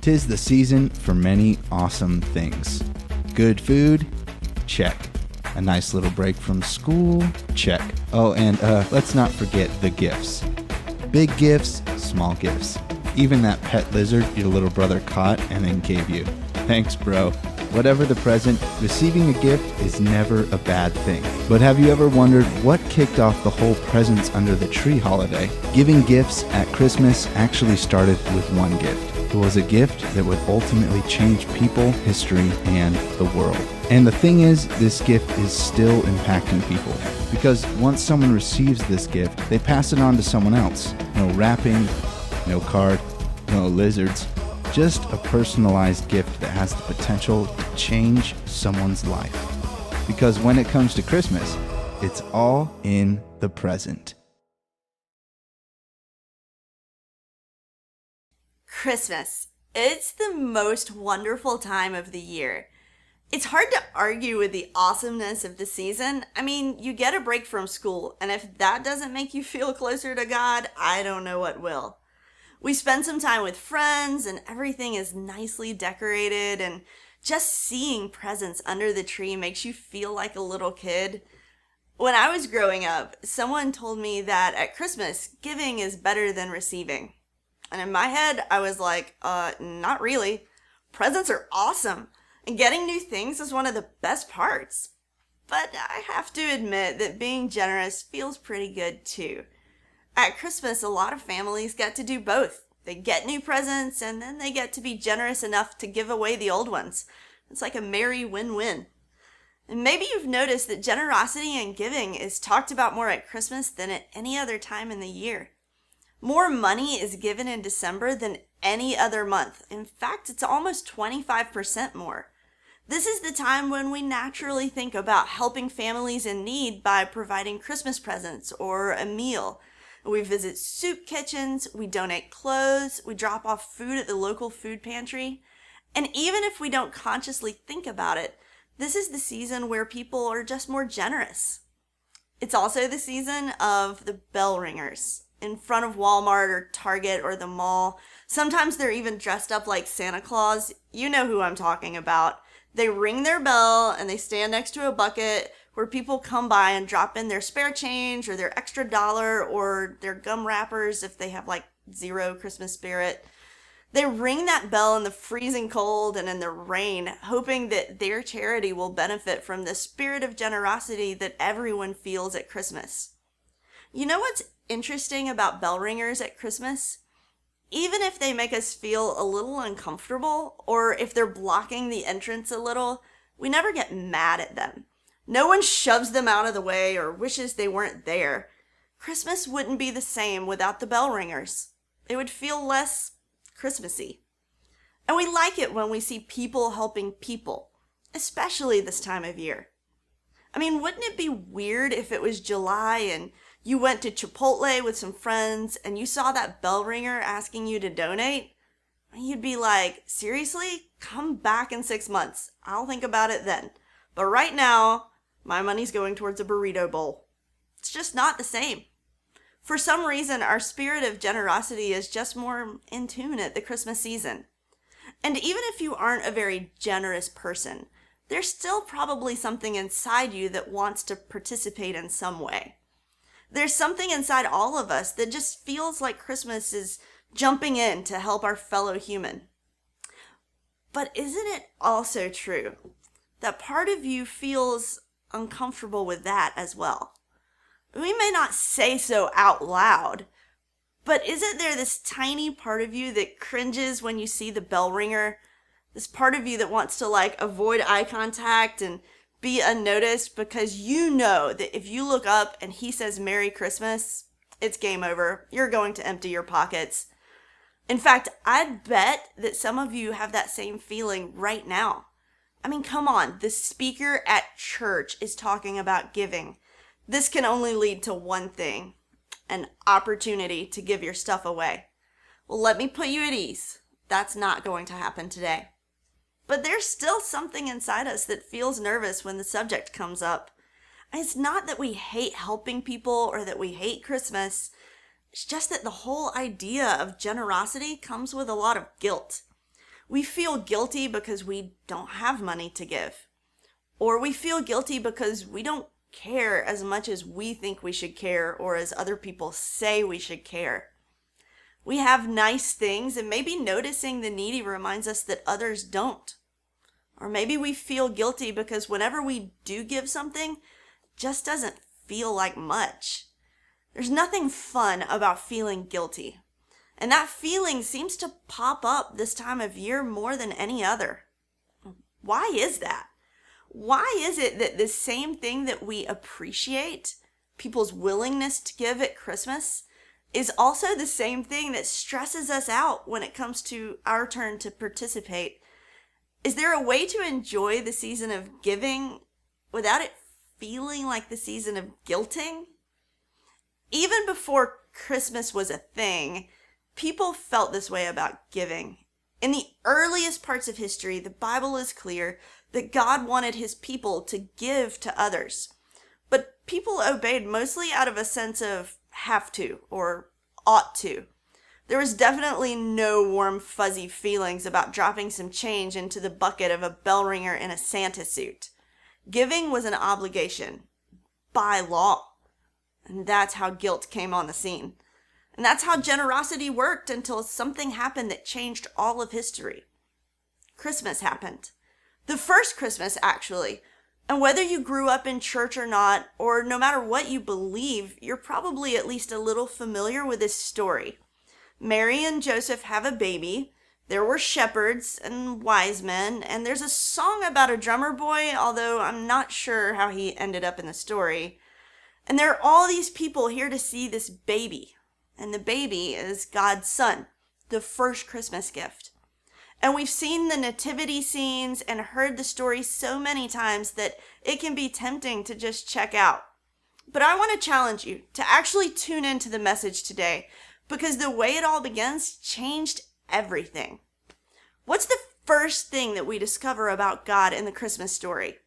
'Tis the season for many awesome things. Good food? Check. A nice little break from school? Check. Oh, and let's not forget the gifts. Big gifts, small gifts. Even that pet lizard your little brother caught and then gave you. Thanks, bro. Whatever the present, receiving a gift is never a bad thing. But have you ever wondered what kicked off the whole presents under the tree holiday? Giving gifts at Christmas actually started with one gift. It was a gift that would ultimately change people, history, and the world. And the thing is, this gift is still impacting people. Because once someone receives this gift, they pass it on to someone else. No wrapping, no card, no lizards. Just a personalized gift that has the potential to change someone's life. Because when it comes to Christmas, it's all in the present. Christmas. It's the most wonderful time of the year. It's hard to argue with the awesomeness of the season. I mean, you get a break from school, and if that doesn't make you feel closer to God, I don't know what will. We spend some time with friends, and everything is nicely decorated, and just seeing presents under the tree makes you feel like a little kid. When I was growing up, someone told me that at Christmas, giving is better than receiving. And in my head, I was like, not really. Presents are awesome, and getting new things is one of the best parts. But I have to admit that being generous feels pretty good too. At Christmas, a lot of families get to do both. They get new presents, and then they get to be generous enough to give away the old ones. It's like a merry win-win. And maybe you've noticed that generosity and giving is talked about more at Christmas than at any other time in the year. More money is given in December than any other month. In fact, it's almost 25% more. This is the time when we naturally think about helping families in need by providing Christmas presents or a meal. We visit soup kitchens, we donate clothes, we drop off food at the local food pantry. And even if we don't consciously think about it, this is the season where people are just more generous. It's also the season of the bell ringers. In front of Walmart or Target or the mall. Sometimes they're even dressed up like Santa Claus. You know who I'm talking about. They ring their bell and they stand next to a bucket where people come by and drop in their spare change or their extra dollar or their gum wrappers if they have like zero Christmas spirit. They ring that bell in the freezing cold and in the rain, hoping that their charity will benefit from the spirit of generosity that everyone feels at Christmas. You know what's interesting about bell ringers at Christmas? Even if they make us feel a little uncomfortable, or if they're blocking the entrance a little, we never get mad at them. No one shoves them out of the way or wishes they weren't there. Christmas wouldn't be the same without the bell ringers. It would feel less Christmassy. And we like it when we see people helping people, especially this time of year. I mean, wouldn't it be weird if it was July and you went to Chipotle with some friends and you saw that bell ringer asking you to donate? You'd be like, seriously? Come back in 6 months. I'll think about it then. But right now, my money's going towards a burrito bowl. It's just not the same. For some reason, our spirit of generosity is just more in tune at the Christmas season. And even if you aren't a very generous person, there's still probably something inside you that wants to participate in some way. There's something inside all of us that just feels like Christmas is jumping in to help our fellow human. But isn't it also true that part of you feels uncomfortable with that as well? We may not say so out loud, but isn't there this tiny part of you that cringes when you see the bell ringer? This part of you that wants to avoid eye contact and be unnoticed because you know that if you look up and he says Merry Christmas, it's game over. You're going to empty your pockets. In fact, I'd bet that some of you have that same feeling right now. I mean, come on, the speaker at church is talking about giving. This can only lead to one thing, an opportunity to give your stuff away. Well, let me put you at ease. That's not going to happen today. But there's still something inside us that feels nervous when the subject comes up. It's not that we hate helping people or that we hate Christmas. It's just that the whole idea of generosity comes with a lot of guilt. We feel guilty because we don't have money to give. Or we feel guilty because we don't care as much as we think we should care or as other people say we should care. We have nice things, and maybe noticing the needy reminds us that others don't. Or maybe we feel guilty because whenever we do give something, it just doesn't feel like much. There's nothing fun about feeling guilty. And that feeling seems to pop up this time of year more than any other. Why is that? Why is it that the same thing that we appreciate, people's willingness to give at Christmas, is also the same thing that stresses us out when it comes to our turn to participate? Is there a way to enjoy the season of giving without it feeling like the season of guilting? Even before Christmas was a thing, people felt this way about giving. In the earliest parts of history, the Bible is clear that God wanted his people to give to others. But people obeyed mostly out of a sense of have to or ought to. There was definitely no warm, fuzzy feelings about dropping some change into the bucket of a bell ringer in a Santa suit. Giving was an obligation by law. And that's how guilt came on the scene. And that's how generosity worked until something happened that changed all of history. Christmas happened. The first Christmas, actually. And whether you grew up in church or not, or no matter what you believe, you're probably at least a little familiar with this story. Mary and Joseph have a baby. There were shepherds and wise men, and there's a song about a drummer boy, although I'm not sure how he ended up in the story. And there are all these people here to see this baby. And the baby is God's son, the first Christmas gift. And we've seen the nativity scenes and heard the story so many times that it can be tempting to just check out. But I want to challenge you to actually tune into the message today, because the way it all begins changed everything. What's the first thing that we discover about God in the Christmas story?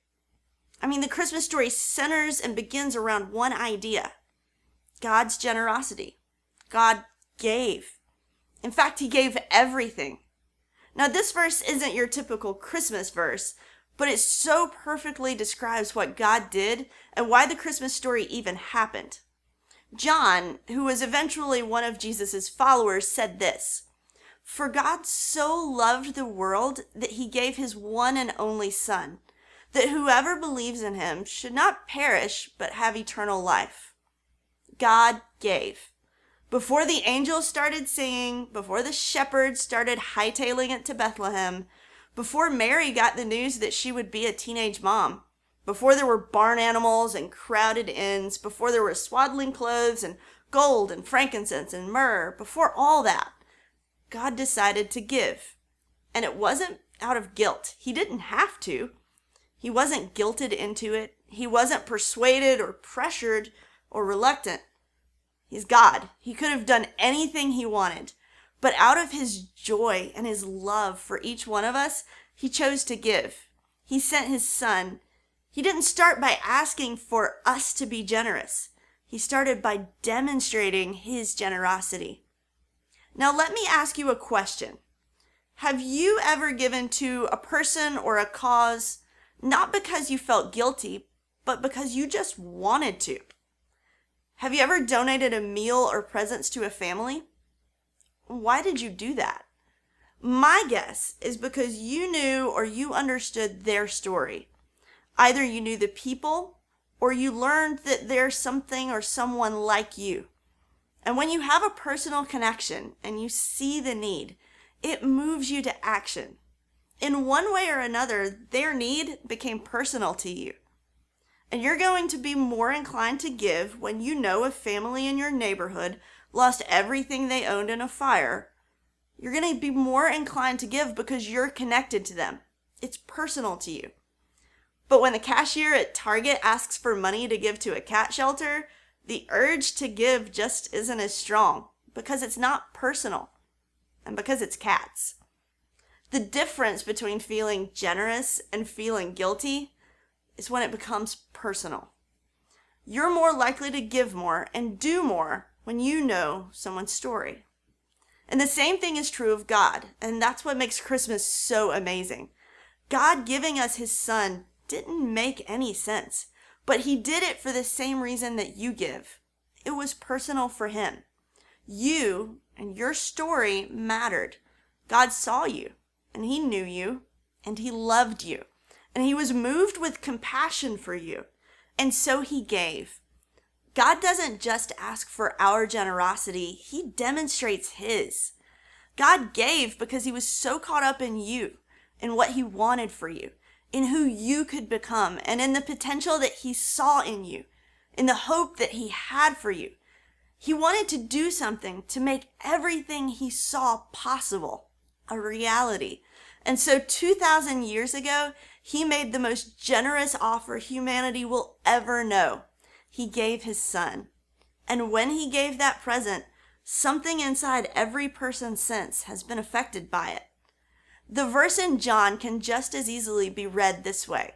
I mean, the Christmas story centers and begins around one idea: God's generosity. God gave. In fact, he gave everything. Now, this verse isn't your typical Christmas verse, but it so perfectly describes what God did and why the Christmas story even happened. John, who was eventually one of Jesus' followers, said this: "For God so loved the world that he gave his one and only Son, that whoever believes in him should not perish but have eternal life." God gave. Before the angels started singing, before the shepherds started hightailing it to Bethlehem, before Mary got the news that she would be a teenage mom, before there were barn animals and crowded inns, before there were swaddling clothes and gold and frankincense and myrrh, before all that, God decided to give. And it wasn't out of guilt. He didn't have to. He wasn't guilted into it. He wasn't persuaded or pressured or reluctant. He's God. He could have done anything he wanted. But out of his joy and his love for each one of us, he chose to give. He sent his Son. He didn't start by asking for us to be generous. He started by demonstrating his generosity. Now let me ask you a question. Have you ever given to a person or a cause not because you felt guilty, but because you just wanted to? Have you ever donated a meal or presents to a family? Why did you do that? My guess is because you knew or you understood their story. Either you knew the people or you learned that there's something or someone like you. And when you have a personal connection and you see the need, it moves you to action. In one way or another, their need became personal to you. And you're going to be more inclined to give when you know a family in your neighborhood lost everything they owned in a fire. You're going to be more inclined to give because you're connected to them. It's personal to you. But when the cashier at Target asks for money to give to a cat shelter, the urge to give just isn't as strong because it's not personal and because it's cats. The difference between feeling generous and feeling guilty is when it becomes personal. You're more likely to give more and do more when you know someone's story. And the same thing is true of God, and that's what makes Christmas so amazing. God giving us his son didn't make any sense, but he did it for the same reason that you give. It was personal for him. You and your story mattered. God saw you, and he knew you, and he loved you, and he was moved with compassion for you, and so he gave. God doesn't just ask for our generosity, he demonstrates his. God gave because he was so caught up in you, in what he wanted for you, in who you could become, and in the potential that he saw in you, in the hope that he had for you. He wanted to do something to make everything he saw possible, a reality. And so 2,000 years ago, he made the most generous offer humanity will ever know. He gave his son. And when he gave that present, something inside every person since has been affected by it. The verse in John can just as easily be read this way.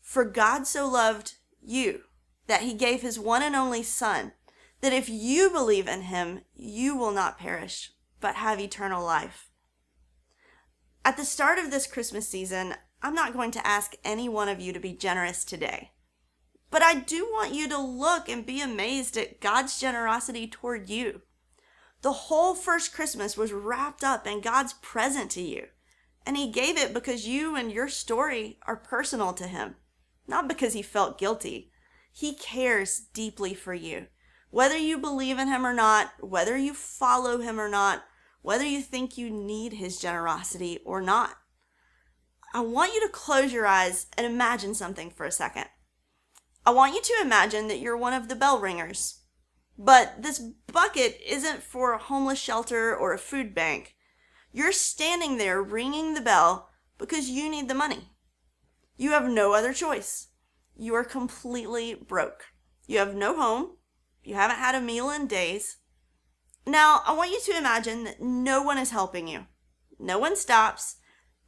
For God so loved you that he gave his one and only son, that if you believe in him, you will not perish, but have eternal life. At the start of this Christmas season, I'm not going to ask any one of you to be generous today. But I do want you to look and be amazed at God's generosity toward you. The whole first Christmas was wrapped up in God's present to you. And he gave it because you and your story are personal to him, not because he felt guilty. He cares deeply for you. Whether you believe in him or not, whether you follow him or not, whether you think you need his generosity or not. I want you to close your eyes and imagine something for a second. I want you to imagine that you're one of the bell ringers. But this bucket isn't for a homeless shelter or a food bank. You're standing there ringing the bell because you need the money. You have no other choice. You are completely broke. You have no home. You haven't had a meal in days. Now, I want you to imagine that no one is helping you. No one stops.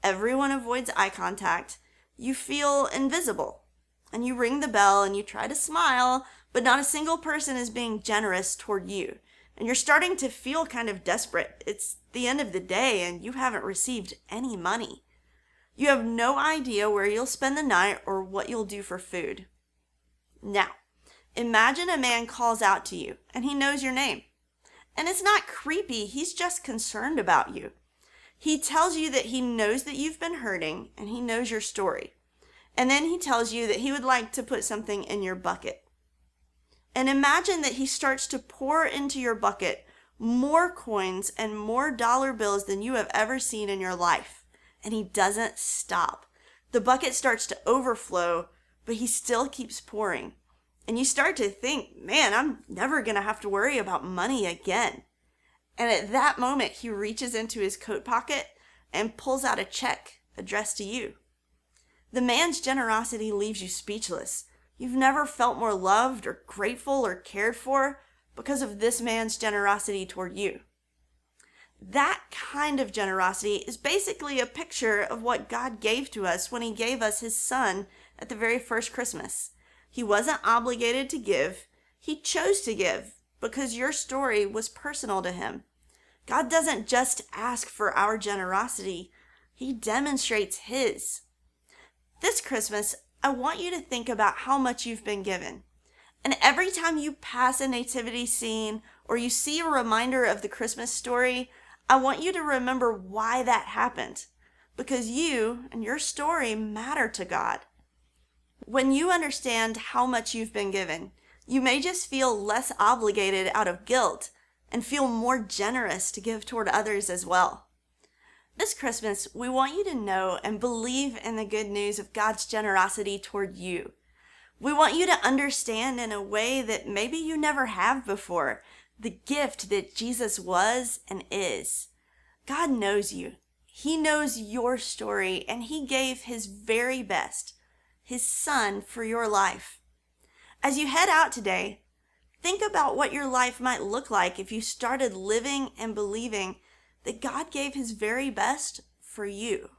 Everyone avoids eye contact. You feel invisible. And you ring the bell and you try to smile, but not a single person is being generous toward you. And you're starting to feel kind of desperate. It's the end of the day and you haven't received any money. You have no idea where you'll spend the night or what you'll do for food. Now, imagine a man calls out to you and he knows your name. And it's not creepy, he's just concerned about you. He tells you that he knows that you've been hurting and he knows your story. And then he tells you that he would like to put something in your bucket. And imagine that he starts to pour into your bucket more coins and more dollar bills than you have ever seen in your life. And he doesn't stop. The bucket starts to overflow, but he still keeps pouring. And you start to think, man, I'm never going to have to worry about money again. And at that moment, he reaches into his coat pocket and pulls out a check addressed to you. The man's generosity leaves you speechless. You've never felt more loved or grateful or cared for because of this man's generosity toward you. That kind of generosity is basically a picture of what God gave to us when he gave us his son at the very first Christmas. He wasn't obligated to give. He chose to give because your story was personal to him. God doesn't just ask for our generosity. He demonstrates his. This Christmas, I want you to think about how much you've been given. And every time you pass a nativity scene or you see a reminder of the Christmas story, I want you to remember why that happened. Because you and your story matter to God. When you understand how much you've been given, you may just feel less obligated out of guilt and feel more generous to give toward others as well. This Christmas, we want you to know and believe in the good news of God's generosity toward you. We want you to understand in a way that maybe you never have before, the gift that Jesus was and is. God knows you. He knows your story, and he gave his very best, his son, for your life. As you head out today, think about what your life might look like if you started living and believing that God gave his very best for you.